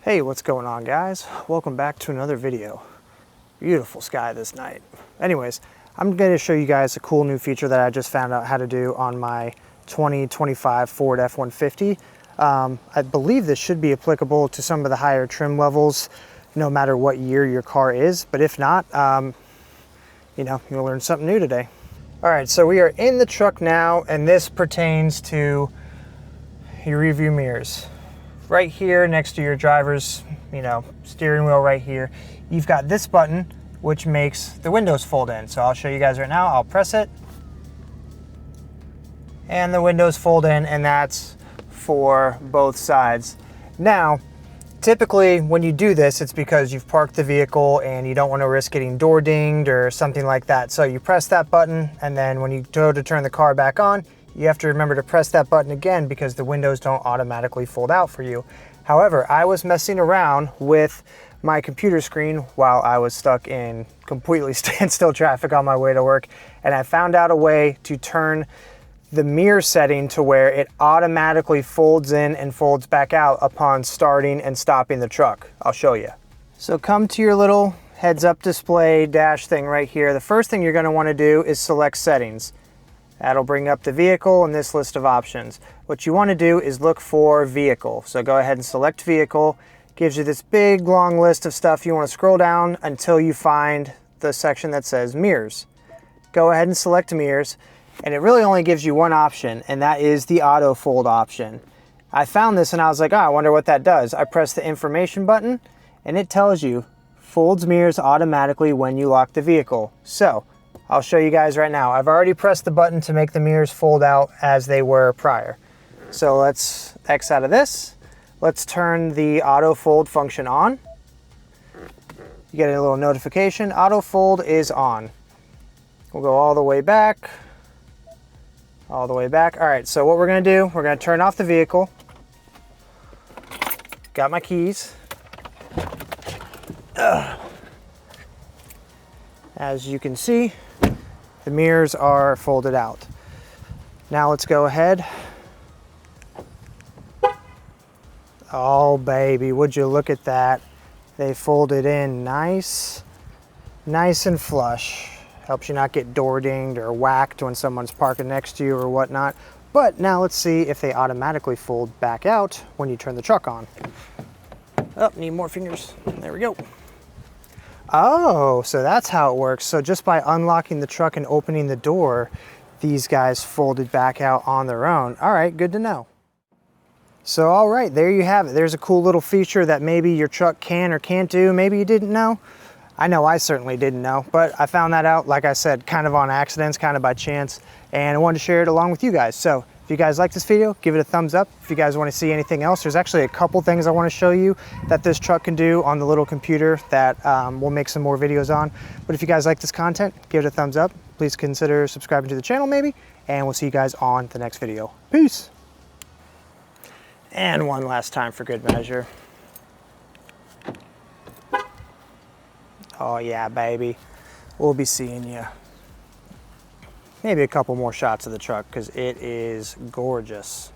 Hey, what's going on, guys? Welcome back to another video. Beautiful sky this night. Anyways, I'm going to show you guys a cool new feature that I just found out how to do on my 2025 Ford F150. I believe this should be applicable to some of the higher trim levels, no matter what year your car is. But if not, you'll learn something new today. All right, so we are in the truck now, and this pertains to your rearview mirrors. Right here next to your driver's, steering wheel right here, you've got this button, which makes the windows fold in. So I'll show you guys right now. I'll press it, and the windows fold in, and that's for both sides. Now, typically when you do this, it's because you've parked the vehicle and you don't want to risk getting door dinged or something like that. So you press that button, and then when you go to turn the car back on, you have to remember to press that button again because the windows don't automatically fold out for you. However, I was messing around with my computer screen while I was stuck in completely standstill traffic on my way to work, and I found out a way to turn the mirror setting to where it automatically folds in and folds back out upon starting and stopping the truck. I'll show you. So come to your little heads-up display dash thing right here. The first thing you're going to want to do is select settings. That'll bring up the vehicle and this list of options. What you want to do is look for vehicle. So go ahead and select vehicle. Gives you this big long list of stuff. You want to scroll down until you find the section that says mirrors. Go ahead and select mirrors, and it really only gives you one option, and that is the auto fold option. I found this and I was like, I wonder what that does. I press the information button and it tells you folds mirrors automatically when you lock the vehicle. So I'll show you guys right now. I've already pressed the button to make the mirrors fold out as they were prior. So let's X out of this. Let's turn the auto fold function on. You get a little notification. Auto fold is on. We'll go all the way back. All the way back. All right, so what we're gonna do, we're gonna turn off the vehicle. Got my keys. As you can see, the mirrors are folded out. Now let's go ahead. Oh baby, would you look at that? They folded in nice and flush. Helps you not get door dinged or whacked when someone's parking next to you or whatnot. But now let's see if they automatically fold back out when you turn the truck on. Oh, need more fingers. There we go. Oh, so that's how it works. So just by unlocking the truck and opening the door, these guys folded back out on their own. All right, good to know. So all right, there you have it. There's a cool little feature that maybe your truck can or can't do. Maybe you didn't know. I know I certainly didn't know, but I found that out, like I said, kind of on accidents, kind of by chance, and I wanted to share it along with you guys. So if you guys like this video, give it a thumbs up. If you guys want to see anything else, there's actually a couple things I want to show you that this truck can do on the little computer that we'll make some more videos on. But if you guys like this content, give it a thumbs up. Please consider subscribing to the channel maybe, and we'll see you guys on the next video. Peace. And one last time for good measure. Oh yeah, baby. We'll be seeing you. Maybe a couple more shots of the truck because it is gorgeous.